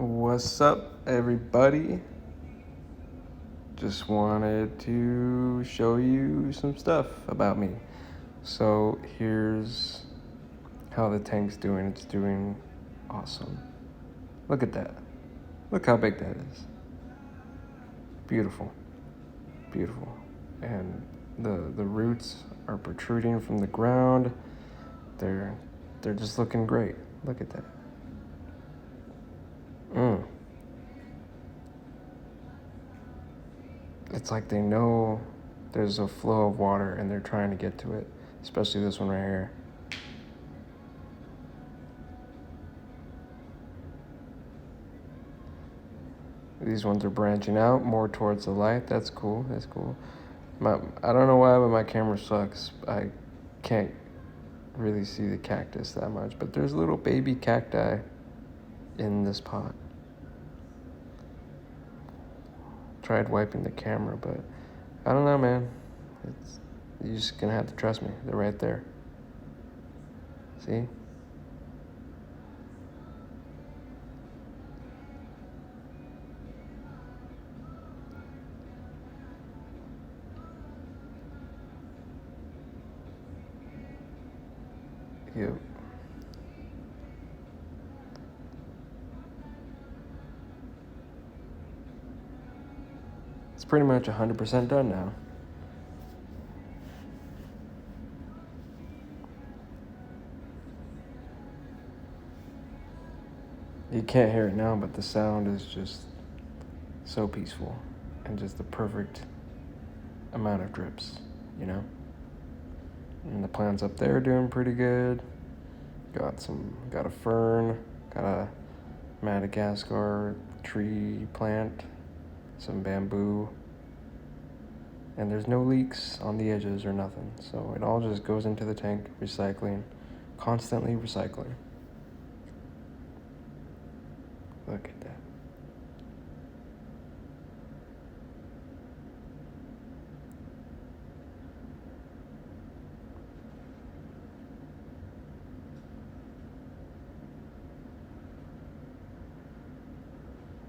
What's up, everybody? Just wanted to show you some stuff about me. So, here's how the tank's doing. It's doing awesome. Look at that. Look how big that is. Beautiful. Beautiful. And the roots are protruding from the ground. They're just looking great. Look at that. It's like they know there's a flow of water and they're trying to get to it, especially this one right here. These ones are branching out more towards the light. That's cool. That's cool. I don't know why, but my camera sucks. I can't really see the cactus that much, but there's little baby cacti in this pot. Tried wiping the camera, but I don't know, man. You're just gonna have to trust me. They're right there. See? Yep. It's pretty much 100% done now. You can't hear it now, but the sound is just so peaceful and just the perfect amount of drips, you know? And the plants up there are doing pretty good. Got a fern, got a Madagascar tree plant, some bamboo, and there's no leaks on the edges or nothing. So it all just goes into the tank, recycling, constantly recycling. Look at that.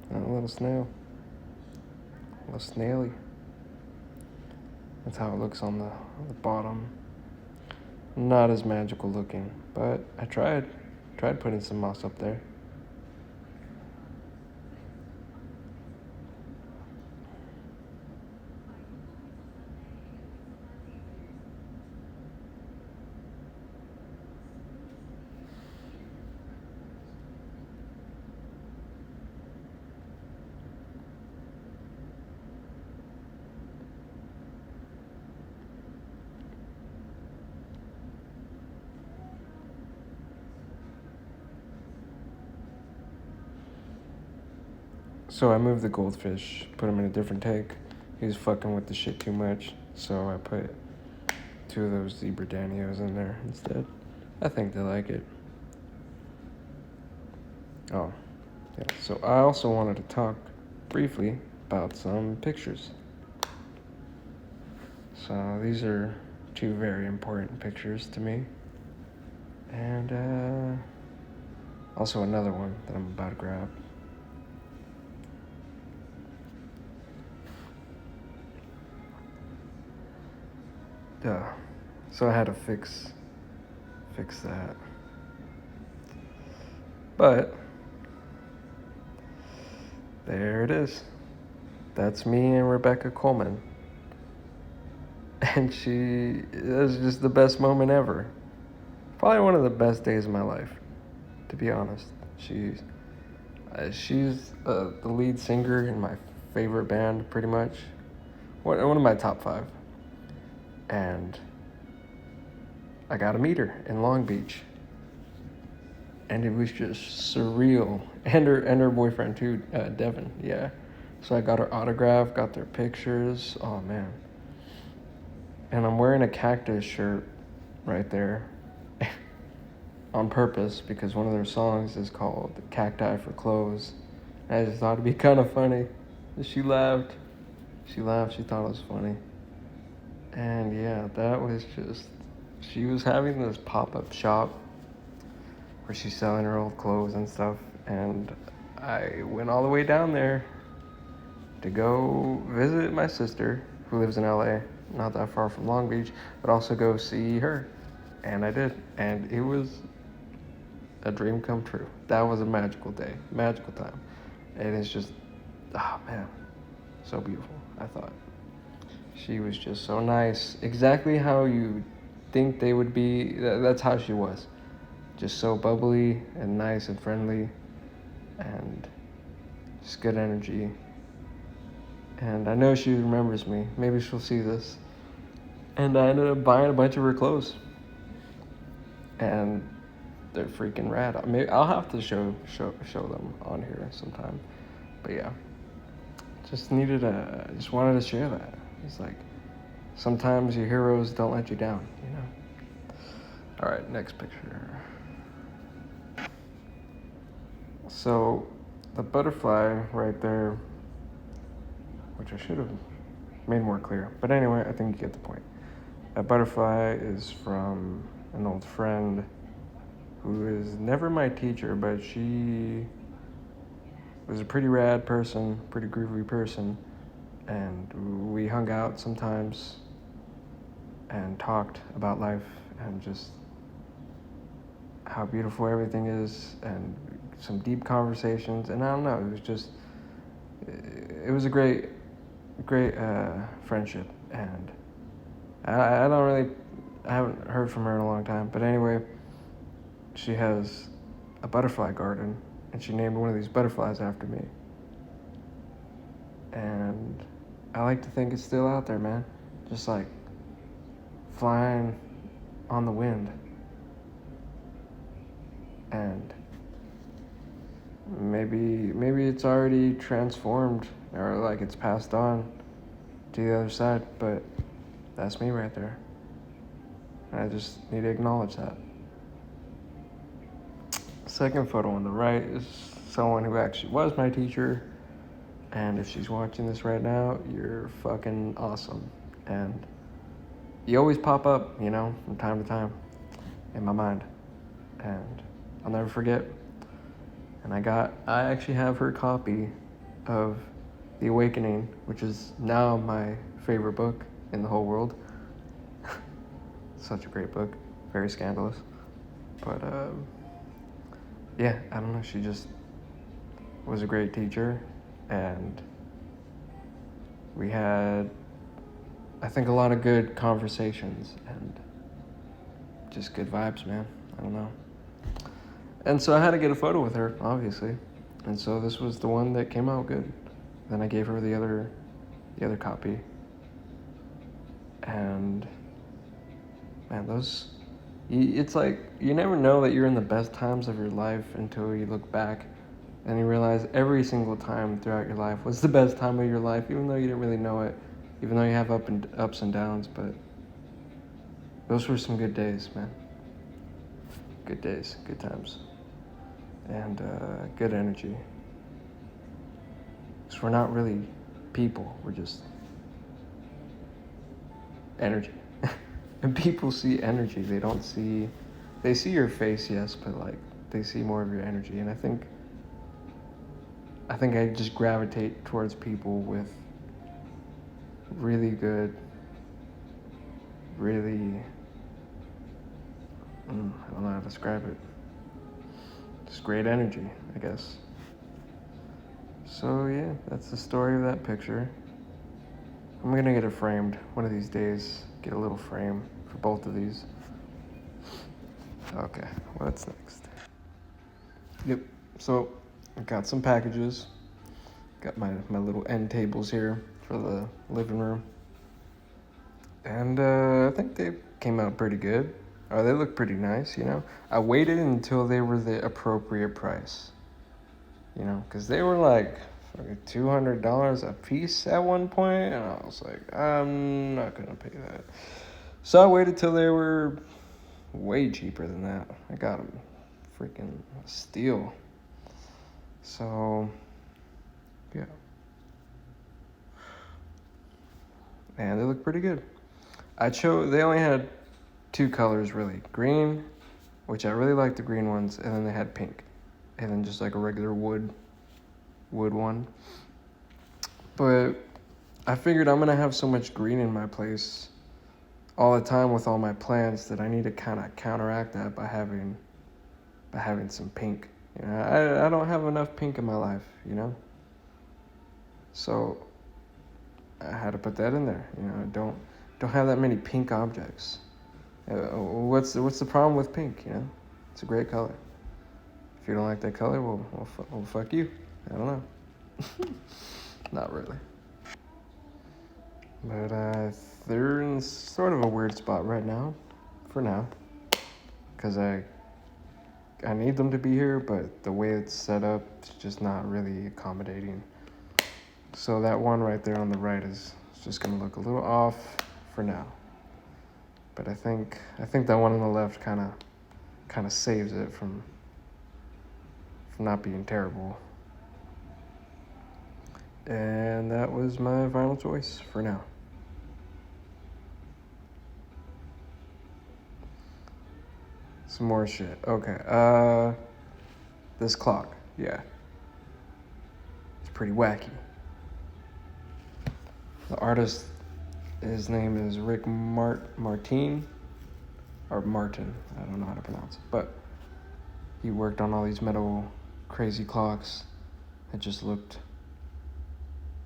And a little snail. A little snaily. That's how it looks on the bottom. Not as magical looking, but I tried putting some moss up there. So I moved the goldfish, put him in a different tank. He was fucking with the shit too much, so I put 2 of those zebra danios in there instead. I think they like it. Oh, yeah. So I also wanted to talk briefly about some pictures. So these are 2 very important pictures to me. And also another one that I'm about to grab. Yeah. So I had to fix that. But there it is. That's me and Rebecca Coleman. And it was just the best moment ever. Probably one of the best days of my life, to be honest. She's the lead singer in my favorite band, pretty much. One of my top 5. And I got to meet her in Long Beach. And it was just surreal. And her boyfriend too, Devin, yeah. So I got her autograph, got their pictures. Oh man. And I'm wearing a cactus shirt right there on purpose because one of their songs is called Cacti for Clothes. And I just thought it'd be kind of funny. She laughed. She thought it was funny. And yeah, that was just, she was having this pop-up shop where she's selling her old clothes and stuff. And I went all the way down there to go visit my sister who lives in LA, not that far from Long Beach, but also go see her. And I did. And it was a dream come true. That was a magical day, magical time. And it's just, oh man, so beautiful, I thought. She was just so nice. Exactly how you think they would be. That's how she was. Just so bubbly and nice and friendly and just good energy. And I know she remembers me. Maybe she'll see this. And I ended up buying a bunch of her clothes. And they're freaking rad. Maybe I'll have to show them on here sometime. But yeah, just wanted to share that. It's like sometimes your heroes don't let you down, you know. All right, next picture. So the butterfly right there, which I should have made more clear, but anyway, I think you get the point. That butterfly is from an old friend who is never my teacher, but she was a pretty rad person, pretty groovy person, and we hung out sometimes and talked about life and just how beautiful everything is and some deep conversations. And I don't know, it was a great friendship. And I haven't heard from her in a long time, but anyway, she has a butterfly garden and she named one of these butterflies after me. And I like to think it's still out there, man. Just like flying on the wind. And maybe it's already transformed or like it's passed on to the other side, but that's me right there. I just need to acknowledge that. Second photo on the right is someone who actually was my teacher, and if she's watching this right now, you're fucking awesome. And you always pop up, you know, from time to time in my mind, and I'll never forget. And I actually have her copy of The Awakening, which is now my favorite book in the whole world. Such a great book, very scandalous. But yeah, I don't know, she just was a great teacher, and we had, I think, a lot of good conversations and just good vibes, man. I don't know. And so I had to get a photo with her, obviously. And so this was the one that came out good. Then I gave her the other copy. And man, it's like you never know that you're in the best times of your life until you look back and you realize every single time throughout your life was the best time of your life, even though you didn't really know it, even though you have ups and downs. But those were some good days, man. Good days, good times, and good energy. Because we're not really people, we're just energy. And people see energy, they see your face, yes, but like they see more of your energy. And I think I just gravitate towards people with really good, really, I don't know how to describe it. Just great energy, I guess. So yeah, that's the story of that picture. I'm gonna get it framed one of these days. Get a little frame for both of these. Okay, what's next? Yep, so I got some packages. Got my little end tables here for the living room. And I think they came out pretty good. They look pretty nice, you know. I waited until they were the appropriate price, you know, because they were like $200 a piece at one point, and I was like, I'm not gonna pay that. So I waited till they were way cheaper than that. I got them freaking steal. So yeah, and they look pretty good. They only had two colors really, green, which I really like the green ones, and then they had pink, and then just like a regular wood wood one. But I figured I'm gonna have so much green in my place all the time with all my plants that I need to kind of counteract that by having some pink. You know, I don't have enough pink in my life, you know. So I had to put that in there. You know, don't have that many pink objects. What's the problem with pink? You know, it's a great color. If you don't like that color, well fuck you. I don't know. Not really. But they're in sort of a weird spot right now, for now, because I need them to be here, but the way it's set up is just not really accommodating. So that one right there on the right is just gonna look a little off for now. But I think that one on the left kind of saves it from not being terrible. And that was my final choice for now. Some more shit. Okay. This clock. Yeah. It's pretty wacky. The artist, his name is Rick Martin, or Martin. I don't know how to pronounce it, but he worked on all these metal crazy clocks. It just looked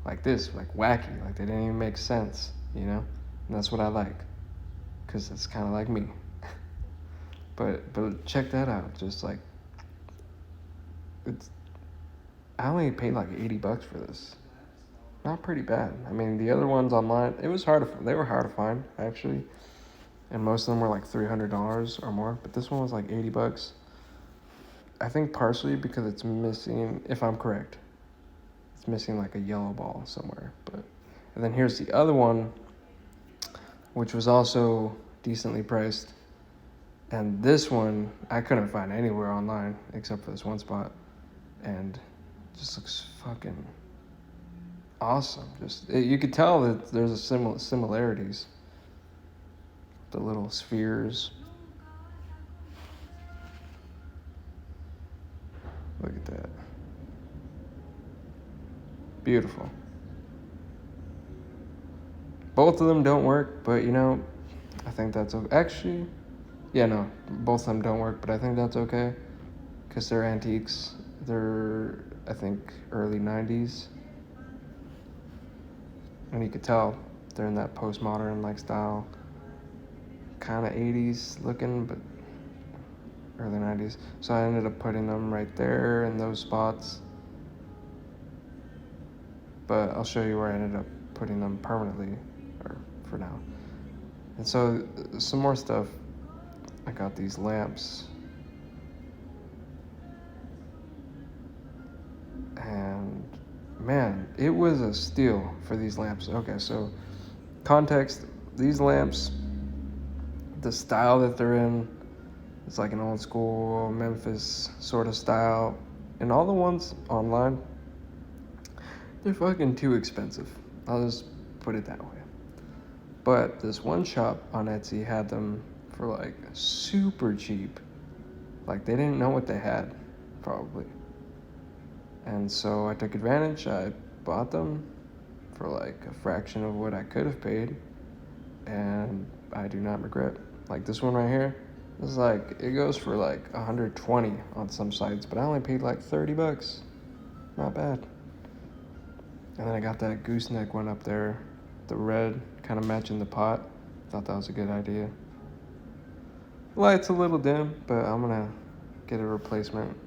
like this, like wacky, like they didn't even make sense, you know? And that's what I like, because it's kind of like me. But check that out. Just like, I only paid like $80 for this. Not pretty bad. I mean, the other ones online, they were hard to find, actually. And most of them were like $300 or more, but this one was like $80. I think partially because it's missing, if I'm correct, it's missing like a yellow ball somewhere. And then here's the other one, which was also decently priced. And this one I couldn't find anywhere online except for this one spot, and it just looks fucking awesome. You could tell that there's a similarities. The little spheres. Look at that. Beautiful. Both of them don't work, but you know, I think that's okay. Actually, yeah, no, both of them don't work, but I think that's okay, because they're antiques. They're, I think, early 90s. And you could tell they're in that postmodern like style, kind of 80s looking, but early 90s. So I ended up putting them right there in those spots. But I'll show you where I ended up putting them permanently, or for now. And so some more stuff. I got these lamps. And man, it was a steal for these lamps. Okay, so context, these lamps, the style that they're in, it's like an old school Memphis sort of style. And all the ones online, they're fucking too expensive. I'll just put it that way. But this one shop on Etsy had them for like super cheap. Like they didn't know what they had, probably. And so I took advantage. I bought them for like a fraction of what I could have paid, and I do not regret. Like this one right here, this is like, it goes for like 120 on some sites, but I only paid like $30. Not bad. And then I got that gooseneck one up there, the red, kind of matching the pot. Thought that was a good idea. Light's a little dim, but I'm gonna get a replacement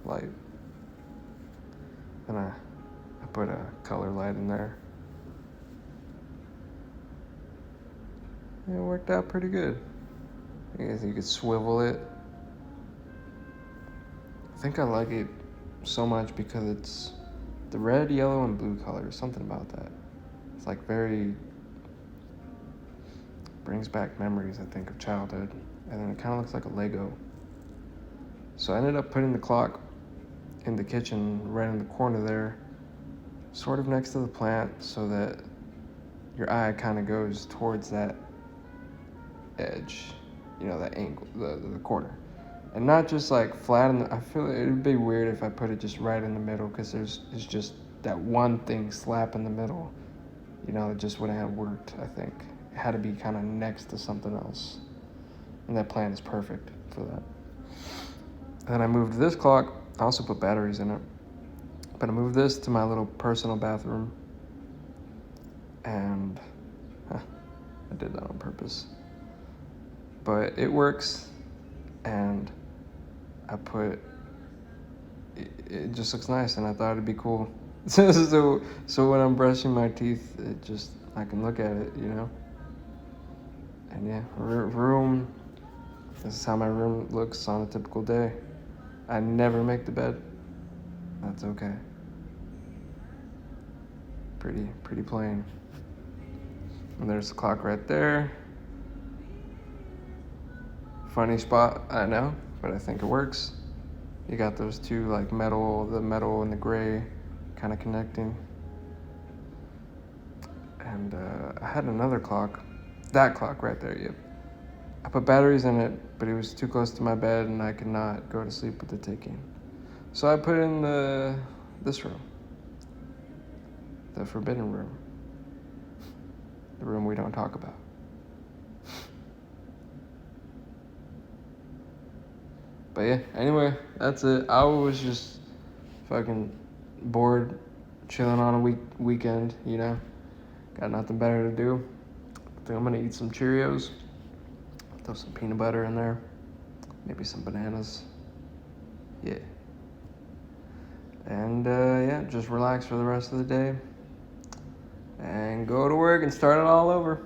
light. And I put a color light in there. It worked out pretty good. I guess you could swivel it. I think I like it so much because it's the red, yellow, and blue color. Something about that. It's like brings back memories, I think, of childhood. And then it kind of looks like a Lego. So I ended up putting the clock in the kitchen, right in the corner there, sort of next to the plant, so that your eye kind of goes towards that edge, you know, that angle, the corner. And not just like flat in the, I feel it would be weird if I put it just right in the middle, because it's just that one thing slap in the middle. You know, it just wouldn't have worked, I think. It had to be kind of next to something else. And that plan is perfect for that. And then I moved this clock. I also put batteries in it. But I moved this to my little personal bathroom. And I did that on purpose. But it works. And I put, it just looks nice, and I thought it'd be cool. So when I'm brushing my teeth, it just, I can look at it, you know? And yeah, room, this is how my room looks on a typical day. I never make the bed. That's okay. Pretty plain. And there's the clock right there. Funny spot, I know, but I think it works. You got those two, like, the metal and the gray kind of connecting. And I had another clock, that clock right there, yep. I put batteries in it, but it was too close to my bed and I could not go to sleep with the ticking. So I put in this room, the forbidden room, the room we don't talk about. But yeah, anyway, that's it. I was just fucking bored, chilling on a weekend, you know? Got nothing better to do. I think I'm gonna eat some Cheerios, throw some peanut butter in there, maybe some bananas. Yeah. And yeah, just relax for the rest of the day and go to work and start it all over.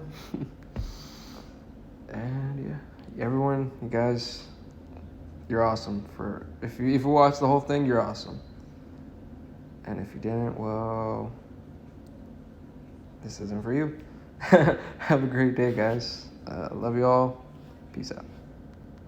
And yeah, everyone, you guys, you're awesome. If you watched the whole thing, you're awesome. And if you didn't, well, this isn't for you. Have a great day, guys. Love you all. Peace out.